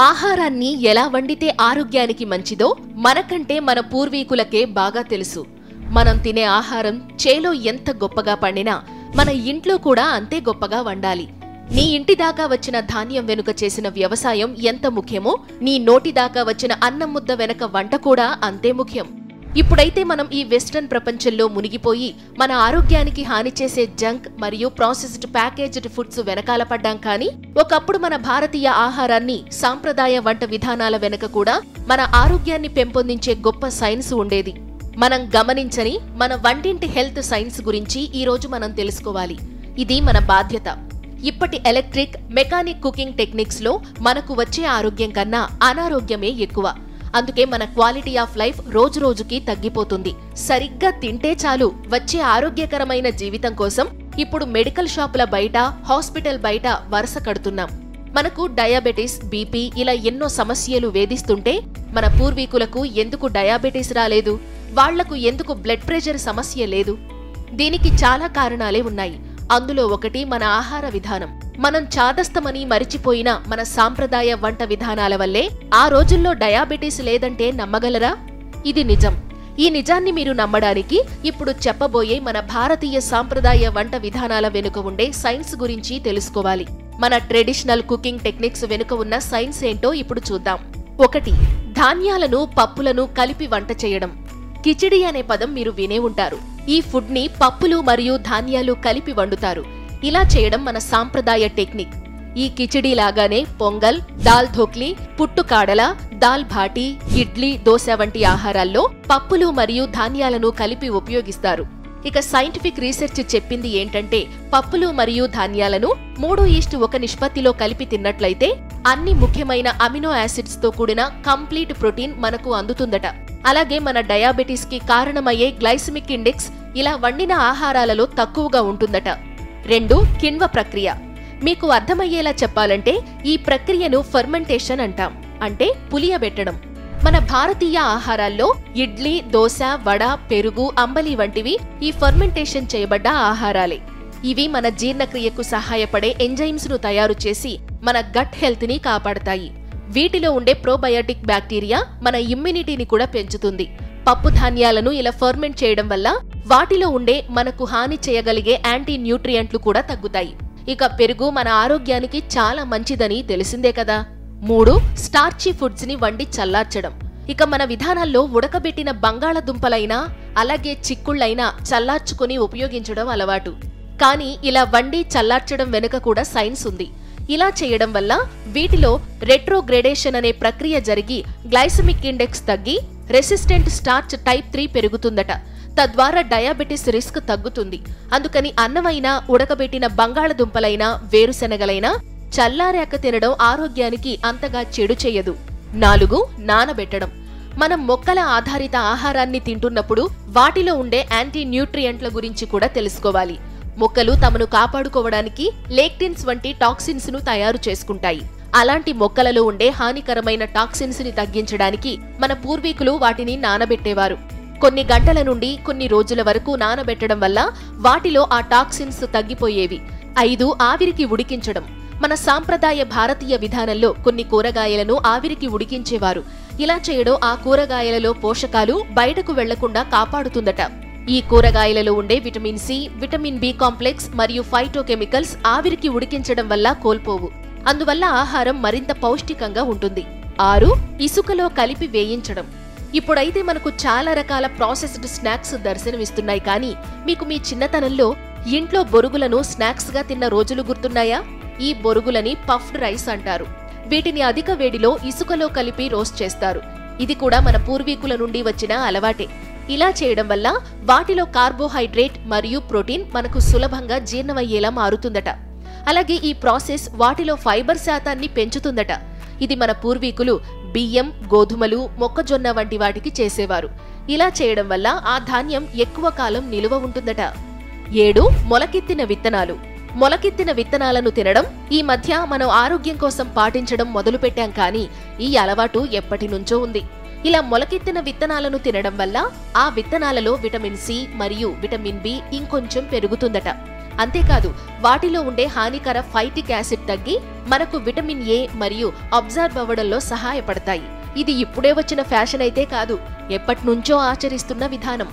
ఆహారాన్ని ఎలా వండితే ఆరోగ్యానికి మంచిదో మనకంటే మన పూర్వీకులకే బాగా తెలుసు. మనం తినే ఆహారం చేలో ఎంత గొప్పగా పండినా మన ఇంట్లో కూడా అంతే గొప్పగా వండాలి. నీ ఇంటి దాకా వచ్చిన ధాన్యం వెనుక చేసిన వ్యవసాయం ఎంత ముఖ్యమో నీ నోటి దాకా వచ్చిన అన్నం ముద్ద వెనక వంట కూడా అంతే ముఖ్యం. ఇప్పుడైతే మనం ఈ వెస్ట్రన్ ప్రపంచంలో మునిగిపోయి మన ఆరోగ్యానికి హాని చేసే జంక్ మరియు ప్రాసెస్డ్ ప్యాకేజ్డ్ ఫుడ్స్ వెనకాల పడ్డాం. కానీ ఒకప్పుడు మన భారతీయ ఆహారాన్ని సాంప్రదాయ వంట విధానాల వెనక కూడా మన ఆరోగ్యాన్ని పెంపొందించే గొప్ప సైన్స్ ఉండేది. మనం గమనించని మన వంటింటి హెల్త్ సైన్స్ గురించి ఈ రోజు మనం తెలుసుకోవాలి. ఇది మన బాధ్యత. ఇప్పటి ఎలక్ట్రిక్ మెకానిక్ కుకింగ్ టెక్నిక్స్ లో మనకు వచ్చే ఆరోగ్యం కన్నా అనారోగ్యమే ఎక్కువ. అందుకే మన క్వాలిటీ ఆఫ్ లైఫ్ రోజు రోజుకి తగ్గిపోతుంది. సరిగ్గా తింటే చాలు వచ్చే ఆరోగ్యకరమైన జీవితం కోసం ఇప్పుడు మెడికల్ షాపుల బయట, హాస్పిటల్ బయట వరుస కడుతున్నాం. మనకు డయాబెటిస్, బీపీ ఇలా ఎన్నో సమస్యలు వేధిస్తుంటే మన పూర్వీకులకు ఎందుకు డయాబెటిస్ రాలేదు? వాళ్లకు ఎందుకు బ్లడ్ ప్రెషర్ సమస్య లేదు? దీనికి చాలా కారణాలే ఉన్నాయి. అందులో ఒకటి మన ఆహార విధానం. మనం చాదస్తమని మరిచిపోయిన మన సాంప్రదాయ వంట విధానాల వల్లే ఆ రోజుల్లో డయాబెటీస్ లేదంటే నమ్మగలరా? ఇది నిజం. ఈ నిజాన్ని మీరు నమ్మడానికి ఇప్పుడు చెప్పబోయే మన భారతీయ సాంప్రదాయ వంట విధానాల వెనుక ఉండే సైన్స్ గురించి తెలుసుకోవాలి. మన ట్రెడిషనల్ కుకింగ్ టెక్నిక్స్ వెనుక ఉన్న సైన్స్ ఏంటో ఇప్పుడు చూద్దాం. 1. ధాన్యాలను, పప్పులను కలిపి వంట చేయడం. కిచిడి అనే పదం మీరు వినే ఉంటారు. ఈ ఫుడ్ ని పప్పులు మరియు ధాన్యాలు కలిపి వండుతారు. ఇలా చేయడం మన సాంప్రదాయ టెక్నిక్. ఈ కిచిడి లాగానే పొంగల్, దాల్ ధోక్లీ, పుట్టుకాడల, దాల్ బాటీ, ఇడ్లీ, దోశ వంటి ఆహారాల్లో పప్పులు మరియు ధాన్యాలను కలిపి ఉపయోగిస్తారు. ఇక సైంటిఫిక్ రీసెర్చ్ చెప్పింది ఏంటంటే పప్పులు మరియు ధాన్యాలను 3:1 నిష్పత్తిలో కలిపి తిన్నట్లయితే అన్ని ముఖ్యమైన అమినో యాసిడ్స్ తో కూడిన కంప్లీట్ ప్రోటీన్ మనకు అందుతుందట. అలాగే మన డయాబెటీస్ కి కారణమయ్యే గ్లైసెమిక్ ఇండెక్స్ ఇలా వండిన ఆహారాలలో తక్కువగా ఉంటుందట. 2. కిణ్వ ప్రక్రియ. మీకు అర్థమయ్యేలా చెప్పాలంటే ఈ ప్రక్రియను ఫెర్మెంటేషన్ అంటాం. అంటే పులియబెట్టడం. మన భారతీయ ఆహారాల్లో ఇడ్లీ, దోశ, వడ, పెరుగు, అంబలి వంటివి ఈ ఫెర్మెంటేషన్ చేయబడ్డ ఆహారాలే. ఇవి మన జీర్ణక్రియకు సహాయపడే ఎంజైమ్స్ ను తయారు చేసి మన గట్ హెల్త్ ని కాపాడతాయి. వీటిలో ఉండే ప్రోబయోటిక్ బ్యాక్టీరియా మన ఇమ్యూనిటీని కూడా పెంచుతుంది. పప్పు ధాన్యాలను ఇలా ఫెర్మెంట్ చేయడం వల్ల వాటిలో ఉండే మనకు హాని చేయగలిగే యాంటీ న్యూట్రియంట్లు కూడా తగ్గుతాయి. ఇక పెరుగు మన ఆరోగ్యానికి చాలా మంచిదని తెలిసిందే కదా. 3. స్టార్చీ ఫుడ్స్ ని వండి చల్లార్చడం. ఇక మన విధానాల్లో ఉడకబెట్టిన బంగాళదుంపలైనా అలాగే చిక్కుళ్ళైనా చల్లార్చుకుని ఉపయోగించడం అలవాటు. కానీ ఇలా వండి చల్లార్చడం వెనుక కూడా సైన్స్ ఉంది. ఇలా చేయడం వల్ల వీటిలో రెట్రోగ్రేడేషన్ అనే ప్రక్రియ జరిగి గ్లైసెమిక్ ఇండెక్స్ తగ్గి రెసిస్టెంట్ స్టార్చ్ టైప్ 3 పెరుగుతుందట. తద్వారా డయాబెటిస్ రిస్క్ తగ్గుతుంది. అందుకని అన్నమైనా, ఉడకబెట్టిన బంగాళదుంపలైనా, వేరుశెనగలైనా చల్లారాక తినడం ఆరోగ్యానికి అంతగా చెడు చేయదు. 4. నానబెట్టడం. మనం మొక్కల ఆధారిత ఆహారాన్ని తింటున్నప్పుడు వాటిలో ఉండే యాంటీ న్యూట్రియంట్ల గురించి కూడా తెలుసుకోవాలి. మొక్కలు తమను కాపాడుకోవడానికి లేక్టిన్స్ వంటి టాక్సిన్స్ ను తయారు చేసుకుంటాయి. అలాంటి మొక్కలలో ఉండే హానికరమైన టాక్సిన్స్ ని తగ్గించడానికి మన పూర్వీకులు వాటిని నానబెట్టేవారు. కొన్ని గంటల నుండి కొన్ని రోజుల వరకు నానబెట్టడం వల్ల వాటిలో ఆ టాక్సిన్స్ తగ్గిపోయేవి. 5. ఆవిరికి ఉడికించడం. మన సాంప్రదాయ భారతీయ విధానంలో కొన్ని కూరగాయలను ఆవిరికి ఉడికించేవారు. ఇలా చేయడం ఆ కూరగాయలలో పోషకాలు బయటకు వెళ్లకుండా కాపాడుతుందట. ఈ కూరగాయలలో ఉండే vitamin C, vitamin B complex మరియు ఫైటోకెమికల్స్ ఆవిరికి ఉడికించడం వల్ల కోల్పోవు. అందువల్ల ఆహారం మరింత పౌష్టికంగా ఉంటుంది. 6. ఇసుకలో కలిపి వేయించడం. ఇప్పుడైతే మనకు చాలా రకాల ప్రాసెస్డ్ స్నాక్స్ దర్శనమిస్తున్నాయి. కానీ మీకు మీ చిన్నతనంలో ఇంట్లో బొరుగులను స్నాక్స్ గా తిన్న రోజులు గుర్తున్నాయా? ఈ బొరుగులని పఫ్డ్ రైస్ అంటారు. వీటిని అధిక వేడిలో ఇసుకలో కలిపి రోస్ట్ చేస్తారు. ఇది కూడా మన పూర్వీకుల నుండి వచ్చిన అలవాటే. ఇలా చేయడం వల్ల వాటిలో కార్బోహైడ్రేట్ మరియు ప్రోటీన్ మనకు సులభంగా జీర్ణమయ్యేలా మారుతుందట. అలాగే ఈ ప్రాసెస్ వాటిలో ఫైబర్ శాతాన్ని పెంచుతుందట. ఇది మన పూర్వీకులు బియ్యం, గోధుమలు, మొక్కజొన్న వంటి వాటికి చేసేవారు. ఇలా చేయడం వల్ల ఆ ధాన్యం ఎక్కువ కాలం నిలువ ఉంటుందట. 7. మొలకెత్తిన విత్తనాలు. మొలకెత్తిన విత్తనాలను తినడం ఈ మధ్య మనం ఆరోగ్యం కోసం పాటించడం మొదలుపెట్టాం. కానీ ఈ అలవాటు ఎప్పటి నుంచో ఉంది. ఇలా మొలకెత్తిన విత్తనాలను తినడం వల్ల ఆ విత్తనాలలో విటమిన్ సి మరియు విటమిన్ బి ఇంకొంచెం పెరుగుతుందట. అంతేకాదు వాటిలో ఉండే హానికర ఫైటిక్ యాసిడ్ తగ్గి మనకు విటమిన్ ఏ మరియు అబ్జార్బ్ అవ్వడంలో సహాయపడతాయి. ఇది ఇప్పుడే వచ్చిన ఫ్యాషన్ అయితే కాదు, ఎప్పటినుంచో ఆచరిస్తున్న విధానం.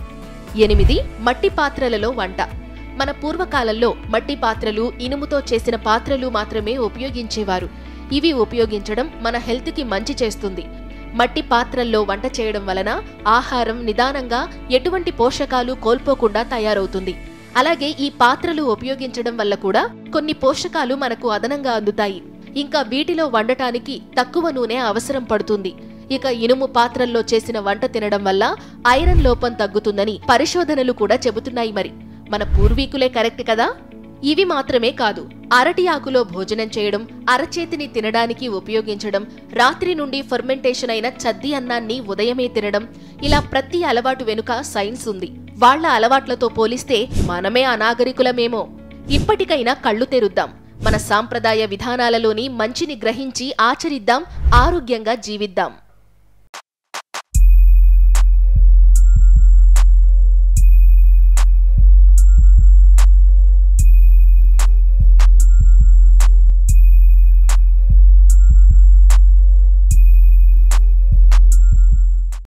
8 మట్టి పాత్రలలో వంట. మన పూర్వకాలంలో మట్టి పాత్రలు, ఇనుముతో చేసిన పాత్రలు మాత్రమే ఉపయోగించేవారు. ఇవి ఉపయోగించడం మన హెల్త్కి మంచి చేస్తుంది. మట్టి పాత్రల్లో వంట చేయడం వలన ఆహారం నిదానంగా ఎటువంటి పోషకాలు కోల్పోకుండా తయారవుతుంది. అలాగే ఈ పాత్రలు ఉపయోగించడం వల్ల కూడా కొన్ని పోషకాలు మనకు అదనంగా అందుతాయి. ఇంకా వీటిలో వండటానికి తక్కువ నూనె అవసరం పడుతుంది. ఇక ఇనుము పాత్రల్లో చేసిన వంట తినడం వల్ల ఐరన్ లోపం తగ్గుతుందని పరిశోధనలు కూడా చెబుతున్నాయి. మరి మన పూర్వీకులే కరెక్ట్ కదా? ఇవి మాత్రమే కాదు, అరటి ఆకులో భోజనం చేయడం, అరచేతిని తినడానికి ఉపయోగించడం, రాత్రి నుండి ఫెర్మెంటేషన్ అయిన చద్ది అన్నాన్ని ఉదయమే తినడం, ఇలా ప్రతి అలవాటు వెనుక సైన్స్ ఉంది. వాళ్ల అలవాట్లతో పోలిస్తే మనమే అనాగరికులమేమో. ఇప్పటికైనా కళ్ళు తెరుద్దాం, మన సాంప్రదాయ విధానాలలోని మంచిని గ్రహించి ఆచరిద్దాం, ఆరోగ్యంగా జీవిద్దాం.